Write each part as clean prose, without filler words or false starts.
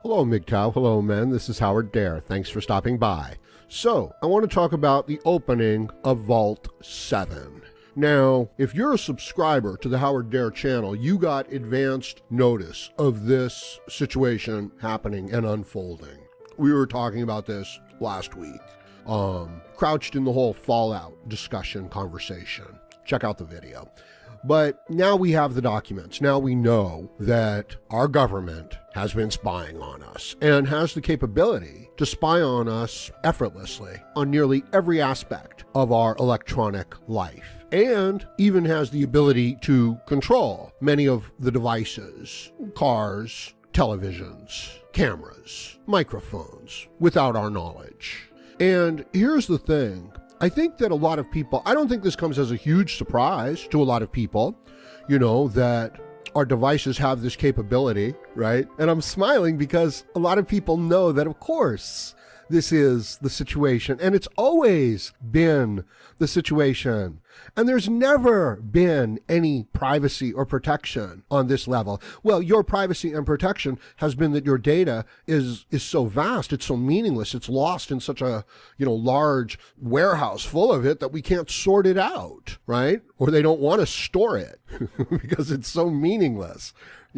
Hello, MGTOW. Hello, men. This is Howard Dare. Thanks for stopping by. So, I want to talk about the opening of Vault 7. Now, if you're a subscriber to the Howard Dare channel, you got advanced notice of this situation happening and unfolding. We were talking about this last week, crouched in the whole Fallout discussion conversation. Check out the video. But now we have the documents. Now we know that our government has been spying on us and has the capability to spy on us effortlessly on nearly every aspect of our electronic life, and even has the ability to control many of the devices, cars, televisions, cameras, microphones, without our knowledge. And here's the thing. I think that a lot of people, I don't think this comes as a huge surprise to a lot of people, that our devices have this capability, right? And I'm smiling because a lot of people know that, of course, this is the situation, and it's always been the situation. And there's never been any privacy or protection on this level. Well, your privacy and protection has been that your data is so vast, it's so meaningless, it's lost in such a, large warehouse full of it that we can't sort it out, right? Or they don't want to store it because it's so meaningless.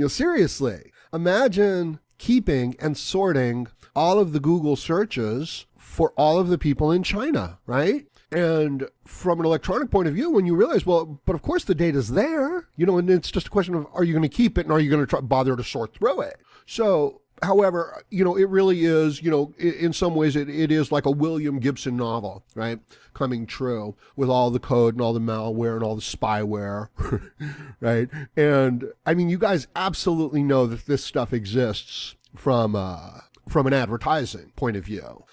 Seriously, imagine keeping and sorting all of the Google searches for all of the people in China, right? And from an electronic point of view, when you realize, well, but of course the data's there, and it's just a question of, are you going to keep it and are you going to bother to sort through it? So, however, it really is, in some ways it is like a William Gibson novel, right? Coming true with all the code and all the malware and all the spyware, right? And I mean, you guys absolutely know that this stuff exists from an advertising point of view,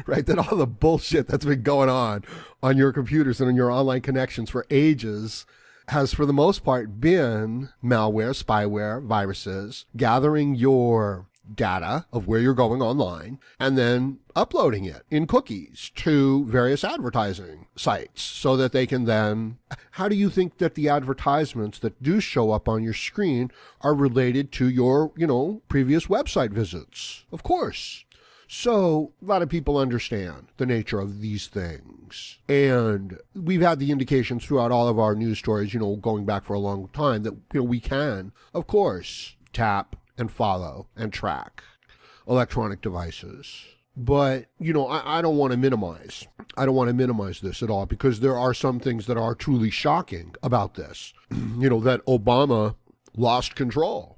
right? That all the bullshit that's been going on your computers and on your online connections for ages has, for the most part, been malware, spyware, viruses, gathering your data of where you're going online and then uploading it in cookies to various advertising sites so that they can then, how do you think that the advertisements that do show up on your screen are related to your, previous website visits? Of course. So a lot of people understand the nature of these things. And we've had the indications throughout all of our news stories, going back for a long time that, we can, of course, tap and follow and track electronic devices. But, I don't want to minimize. I don't want to minimize this at all, because there are some things that are truly shocking about this. That Obama lost control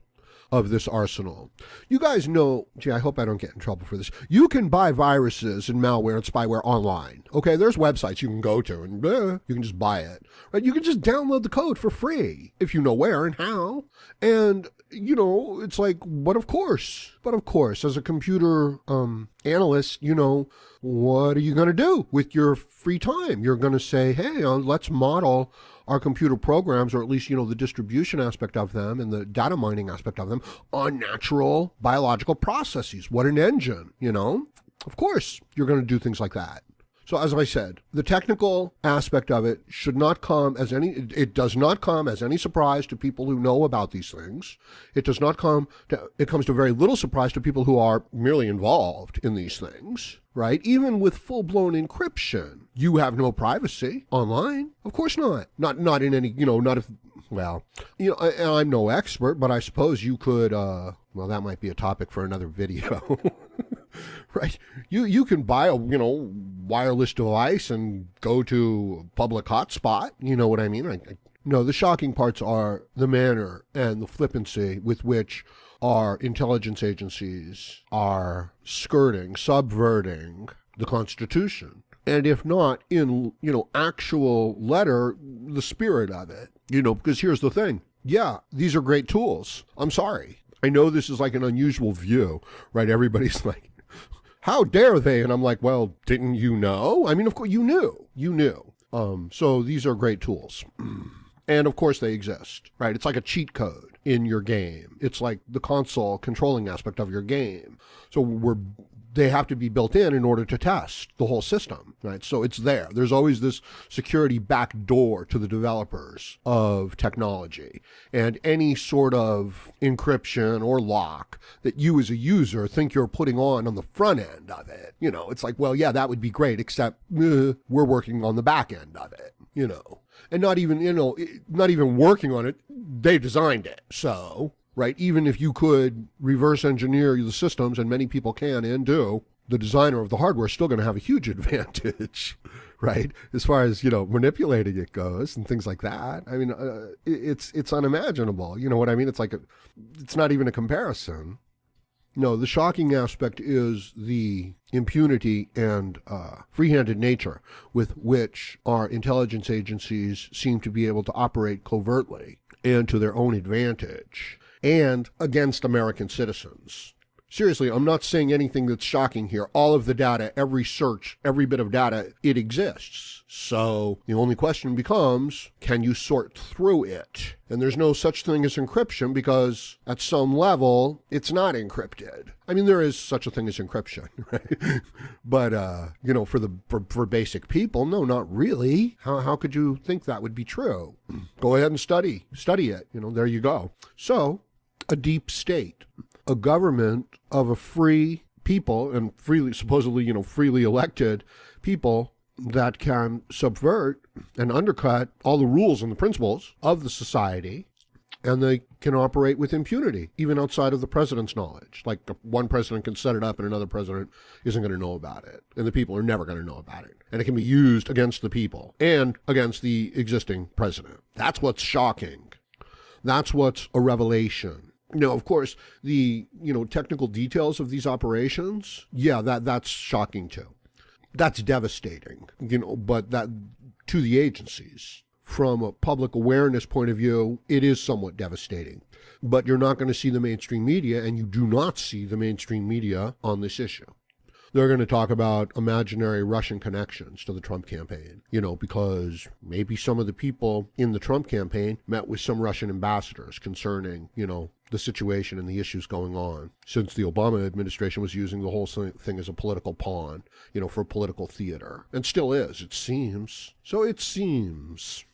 of this arsenal. You guys know, I hope I don't get in trouble for this. You can buy viruses and malware and spyware online. Okay, there's websites you can go to and you can just buy it. Right? You can just download the code for free if you know where and how. And, it's like, but of course, as a computer analyst, what are you going to do with your free time? You're going to say, hey, let's model our computer programs, or at least, the distribution aspect of them and the data mining aspect of them, on natural biological processes. What an engine, Of course, you're going to do things like that. So as I said, the technical aspect of it should not come as it does not come as any surprise to people who know about these things. It comes to very little surprise to people who are merely involved in these things, right? Even with full-blown encryption, you have no privacy online. Of course not. Not in any, not if, well, I'm no expert, but I suppose you could, well, that might be a topic for another video. Right? You can buy a, wireless device and go to a public hotspot. You know what I mean? No, the shocking parts are the manner and the flippancy with which our intelligence agencies are subverting the Constitution. And if not in, actual letter, the spirit of it, because here's the thing. Yeah, these are great tools. I'm sorry. I know this is like an unusual view, right? Everybody's like, how dare they? And I'm like, well, didn't you know? I mean, of course, you knew. So these are great tools. And of course they exist, right? It's like a cheat code in your game. It's like the console controlling aspect of your game. So we're they have to be built in order to test the whole system, right? So it's there. There's always this security back door to the developers of technology. And any sort of encryption or lock that you as a user think you're putting on the front end of it, it's like, well, yeah, that would be great, except we're working on the back end of it, and not even working on it, they designed it. So, right, even if you could reverse engineer the systems, and many people can and do, the designer of the hardware is still going to have a huge advantage, right, as far as, manipulating it goes and things like that. I mean, it's unimaginable. You know what I mean? It's like, it's not even a comparison. No, the shocking aspect is the impunity and free-handed nature with which our intelligence agencies seem to be able to operate covertly and to their own advantage and against American citizens. Seriously, I'm not saying anything that's shocking here. All of the data, every search, every bit of data, it exists. So the only question becomes, can you sort through it? And there's no such thing as encryption because at some level, it's not encrypted. I mean, there is such a thing as encryption, right? But, for basic people, no, not really. How could you think that would be true? Go ahead and study it. There you go. So, a deep state. A government of a free people and supposedly freely elected people that can subvert and undercut all the rules and the principles of the society, and they can operate with impunity, even outside of the president's knowledge. Like one president can set it up and another president isn't going to know about it, and the people are never going to know about it. And it can be used against the people and against the existing president. That's what's shocking. That's what's a revelation. Of course, the, technical details of these operations, yeah, that's shocking too. That's devastating, but that to the agencies, from a public awareness point of view, it is somewhat devastating. But you're not going to see the mainstream media, and you do not see the mainstream media on this issue. They're going to talk about imaginary Russian connections to the Trump campaign, because maybe some of the people in the Trump campaign met with some Russian ambassadors concerning, the situation and the issues going on, since the Obama administration was using the whole thing as a political pawn, for political theater, and still is, it seems. So it seems.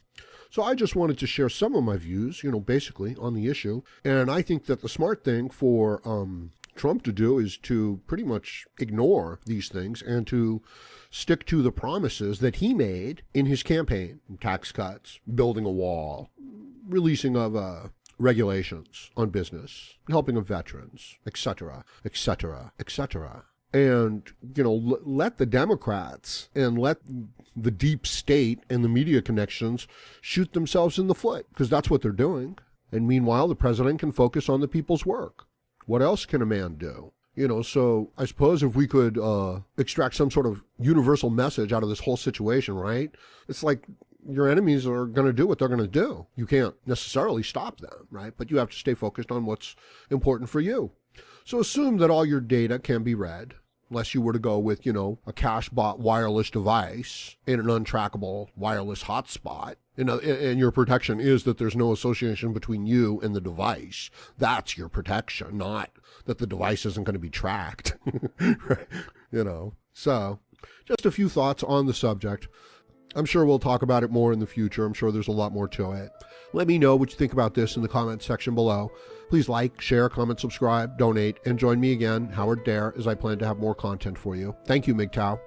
So I just wanted to share some of my views, basically on the issue. And I think that the smart thing for Trump to do is to pretty much ignore these things and to stick to the promises that he made in his campaign: tax cuts, building a wall, releasing of regulations on business, helping of veterans, etc., etc., etc. And, let the Democrats and let the deep state and the media connections shoot themselves in the foot, because that's what they're doing. And meanwhile, the president can focus on the people's work. What else can a man do? So I suppose if we could extract some sort of universal message out of this whole situation, right? It's like your enemies are going to do what they're going to do. You can't necessarily stop them, right? But you have to stay focused on what's important for you. So assume that all your data can be read, unless you were to go with, a cache-bot wireless device in an untrackable wireless hotspot. And your protection is that there's no association between you and the device. That's your protection, not that the device isn't going to be tracked. Right? So just a few thoughts on the subject. I'm sure we'll talk about it more in the future. I'm sure there's a lot more to it. Let me know what you think about this in the comments section below. Please like, share, comment, subscribe, donate, and join me again, Howard Dare, as I plan to have more content for you. Thank you, MGTOW.